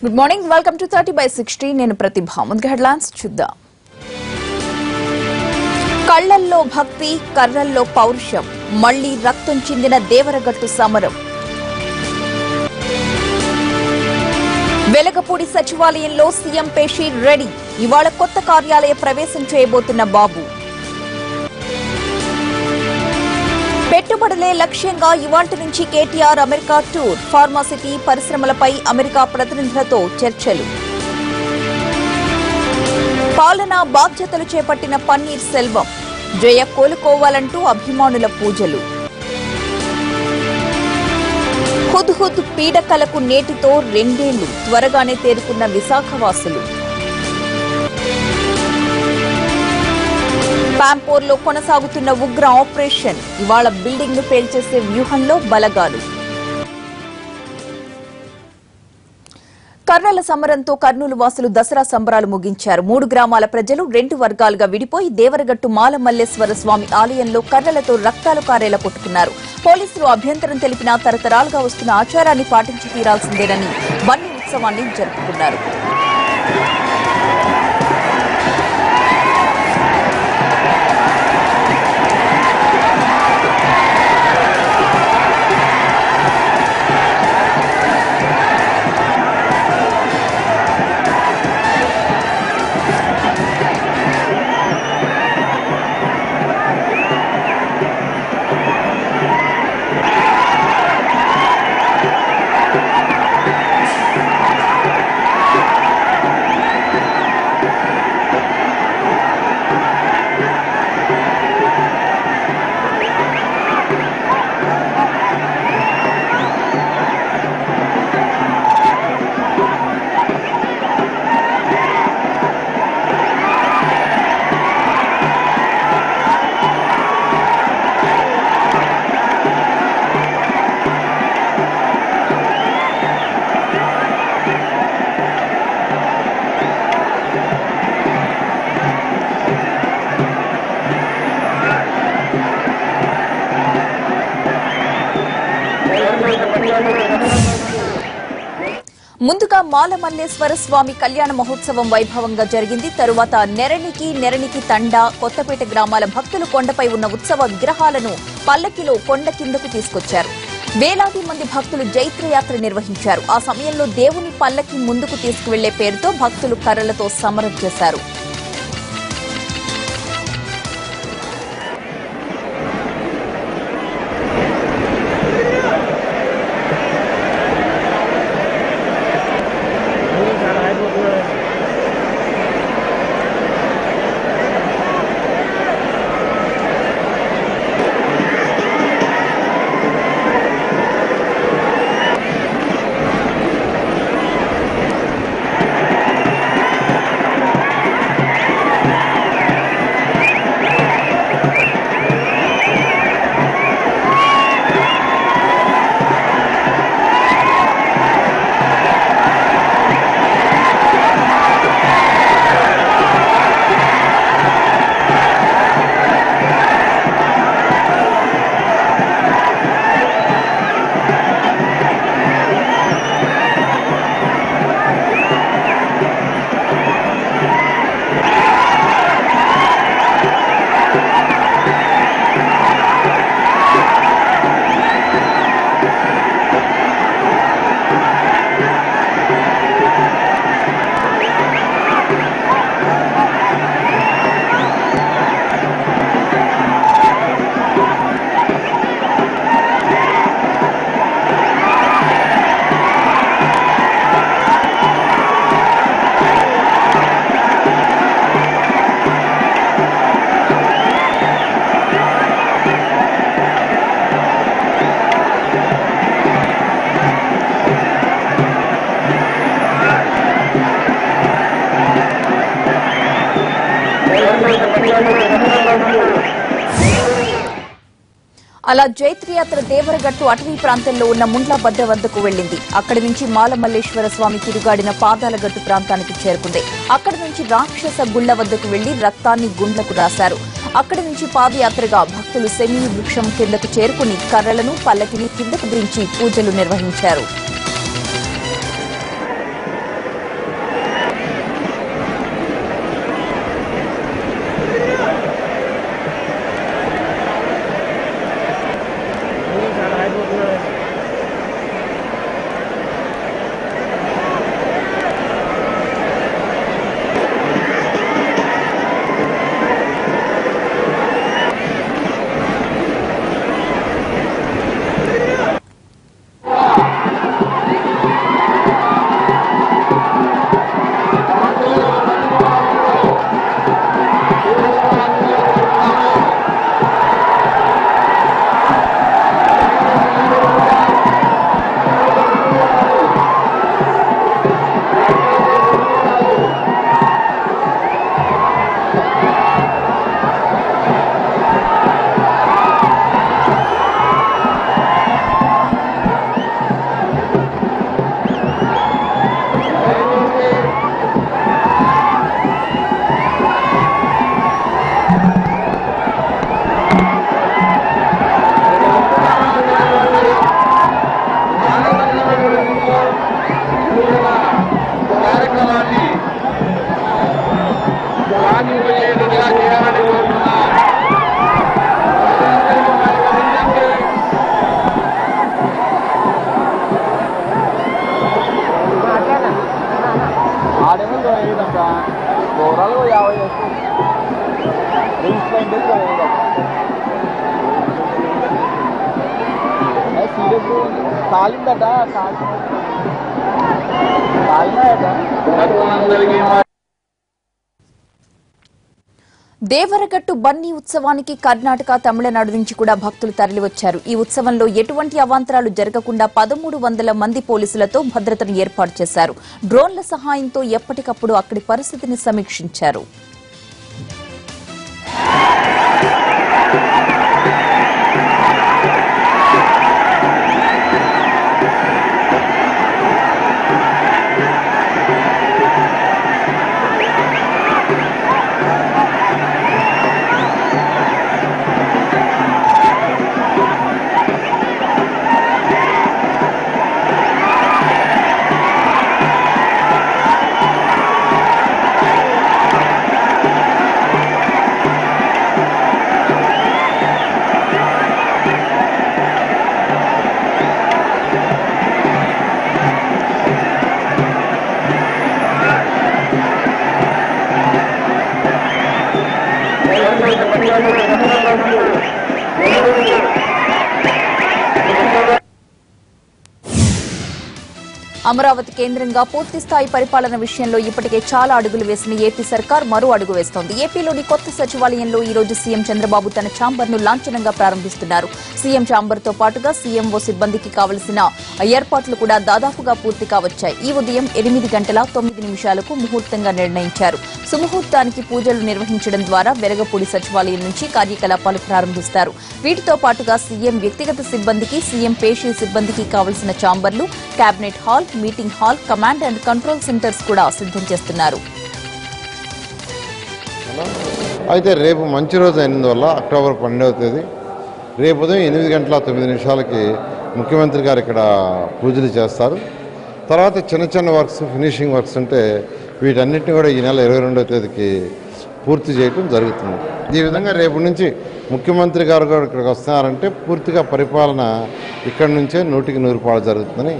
Good morning, welcome to 30/60. నేను ప్రతిభ. ముందుగా headlines చూద్దాం. కళ్లల్లో భక్తి, కర్రల్లో పౌరుషం, మళ్లీ రక్తం చిందిన దేవరగట్టు సమరం. వెలగపూడి సచివాలయంలో సీఎం పేషి రెడీ. ఇవాళ కొత్త కార్యాలయ ప్రవేశం చేయబోతున్న బాబు. పెట్టుబడులే లక్ష్యంగా ఇవాల్టి నుంచి కేటీఆర్ అమెరికా టూర్. ఫార్మాసిటీ పరిశ్రమలపై అమెరికా ప్రతినిధులతో చర్చలు. పాలనా బాధ్యతలు చేపట్టిన పన్నీర్ సెల్వం. జయ కోలుకోవాలంటూ అభిమానుల పూజలు. హుద్హుద్ పీడకలకు నేటితో 2 ఏళ్లు. త్వరగానే తేరుకున్న విశాఖవాసులు. పాంపోర్లో కొనసాగుతున్న ఉగ్ర ఆపరేషన్. ఇవాళ బిల్డింగ్ ను పేల్చేసే వ్యూహంలో బలగాలు. కర్నల సమరంతో కర్నూలు వాసులు దసరా సంబరాలు ముగించారు. 3 గ్రామాల ప్రజలు 2 వర్గాలుగా విడిపోయి దేవరగట్టు మాలమల్లేశ్వర స్వామి ఆలయంలో కర్రలతో రక్తాలు కారేలా కొట్టుకున్నారు. పోలీసులు అభ్యంతరం తెలిపినా తరతరాలుగా వస్తున్న ఆచారాన్ని పాటించి తీరాల్సిందేనని బన్నీ ఉత్సవాన్ని జరుపుకున్నారు. ముందుగా మాలమల్లేశ్వర స్వామి కళ్యాణ మహోత్సవం వైభవంగా జరిగింది. తరువాత నెరణికి తండా, కొత్తపేట గ్రామాల భక్తులు కొండపై ఉన్న ఉత్సవ విగ్రహాలను పల్లకిలో కొండ కిందకు తీసుకొచ్చారు. వేలాది మంది భక్తులు జైత్రయాత్ర నిర్వహించారు. ఆ సమయంలో దేవుని పల్లకి ముందుకు తీసుకువెళ్లే పేరుతో భక్తులు కర్రలతో సమరం చేశారు. అలా జైత్రయాత్ర దేవరగట్టు అటవీ ప్రాంతంలో ఉన్న ముండ్లబద్ద వద్దకు వెళ్లింది. అక్కడి నుంచి మాలమల్లేశ్వర స్వామి తిరుగాడిన పాదాలగట్టు ప్రాంతానికి చేరుకుంది. అక్కడి నుంచి రాక్షస గుళ్ల వద్దకు వెళ్లి రక్తాన్ని గుండ్లకు రాశారు. అక్కడి నుంచి పాదయాత్రగా భక్తులు సెమీ వృక్షం కిందకు చేరుకుని కర్రలను పల్లకిని కిందకు దించి పూజలు నిర్వహించారు. దేవరగట్టు బన్నీ ఉత్సవానికి కర్ణాటక, తమిళనాడు నుంచి కూడా భక్తులు తరలివచ్చారు. ఈ ఉత్సవంలో ఎటువంటి అవాంతరాలు జరగకుండా 1300 మంది పోలీసులతో భద్రతను ఏర్పాటు చేశారు. డ్రోన్ల సహాయంతో ఎప్పటికప్పుడు అక్కడి పరిస్థితిని సమీక్షించారు. అమరావతి కేంద్రంగా పూర్తిస్థాయి పరిపాలన విషయంలో ఇప్పటికే చాలా అడుగులు వేసిన ఏపీ సర్కార్ మరో అడుగు వేస్తోంది. ఏపీలోని కొత్త సచివాలయంలో ఈ రోజు సీఎం చంద్రబాబు తన ఛాంబర్ను లాంఛనంగా ప్రారంభిస్తున్నారు. సీఎం ఛాంబర్తో పాటుగా సీఎంఓ సిబ్బందికి కావలసిన ఏర్పాట్లు కూడా దాదాపుగా పూర్తిగా వచ్చాయి. ఈ ఉదయం 8:09 ముహూర్తంగా నిర్ణయించారు. సుముహూర్తానికి పూజలు నిర్వహించడం ద్వారా వెలగపూడి సచివాలయం నుంచి కార్యకలాపాలు ప్రారంభిస్తారు. వీటితో పాటుగా సీఎం వ్యక్తిగత సిబ్బందికి, సీఎం పేషీ సిబ్బందికి కావలసిన ఛాంబర్లు, cabinet hall, meeting hall, command and control centres కూడా సిద్ధం చేస్తున్నారు. అయితే రేపు మంచి రోజు అయినందువల్ల అక్టోబర్ 12వ తేదీ రేపు ఉదయం 8:09 ముఖ్యమంత్రి గారు ఇక్కడ పూజలు చేస్తారు. తర్వాత చిన్న వర్క్స్, ఫినిషింగ్ వర్క్స్ ఉంటే వీటన్నిటిని కూడా ఈ నెల 22వ తేదీకి పూర్తి చేయడం జరుగుతుంది. ఈ విధంగా రేపు నుంచి ముఖ్యమంత్రి గారు కూడా ఇక్కడికి వస్తున్నారంటే పూర్తిగా పరిపాలన ఇక్కడి నుంచే 100% జరుగుతుందని.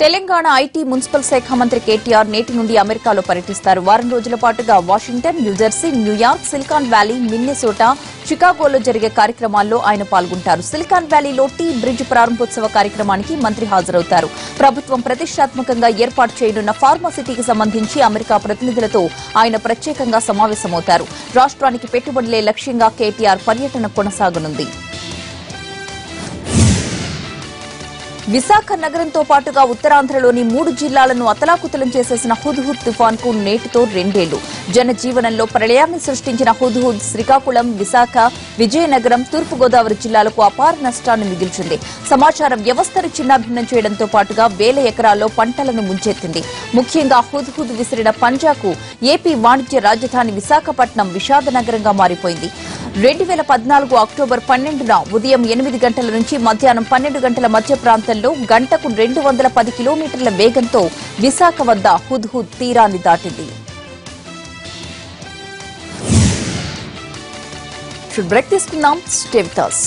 తెలంగాణ ఐటీ, మున్సిపల్ శాఖ మంత్రి కేటీఆర్ నేటి నుండి అమెరికాలో పర్యటిస్తారు. వారం రోజుల పాటుగా Washington, New Jersey, New York, Silicon Valley, Minnesota, చికాగోలో జరిగే కార్యక్రమాల్లో ఆయన పాల్గొంటారు. సిలికాన్ వ్యాలీలో టీ బ్రిడ్జ్ ప్రారంభోత్సవ కార్యక్రమానికి మంత్రి హాజరవుతారు. ప్రభుత్వం ప్రతిష్టాత్మకంగా ఏర్పాటు చేయనున్న ఫార్మాసిటీకి సంబంధించి అమెరికా ప్రతినిధులతో ఆయన ప్రత్యేకంగా సమావేశమవుతారు. రాష్ట్రానికి పెట్టుబడులే లక్ష్యంగా కేటీఆర్ పర్యటన కొనసాగనుంది. విశాఖ నగరంతో పాటుగా ఉత్తరాంధ్రలోని 3 జిల్లాలను అతలాకుతలం చేసేసిన హుద్హుద్ తుఫాన్కు నేటితో 2 ఏళ్లు. జనజీవనంలో ప్రళయాన్ని సృష్టించిన హుద్హుద్ శ్రీకాకుళం, విశాఖ, విజయనగరం, తూర్పుగోదావరి జిల్లాలకు అపార నష్టాన్ని మిగిల్చింది. సమాచార వ్యవస్థను చిన్నాభిన్నం చేయడంతో పాటుగా వేల ఎకరాల్లో పంటలను ముంచెత్తింది. ముఖ్యంగా హుద్హుద్ విసిరిన పంజాకు ఏపీ వాణిజ్య రాజధాని విశాఖపట్నం విషాద నగరంగా మారిపోయింది. 2014 అక్టోబర్ 12న ఉదయం 8 గంటల నుంచి మధ్యాహ్నం 12 గంటల మధ్య ప్రాంతంలో గంటకు 210 కిలోమీటర్ల వేగంతో విశాఖ వద్ద హుద్హుద్ తీరాన్ని దాటింది. బ్రేక్ తీసుకుందాం. Stay with us.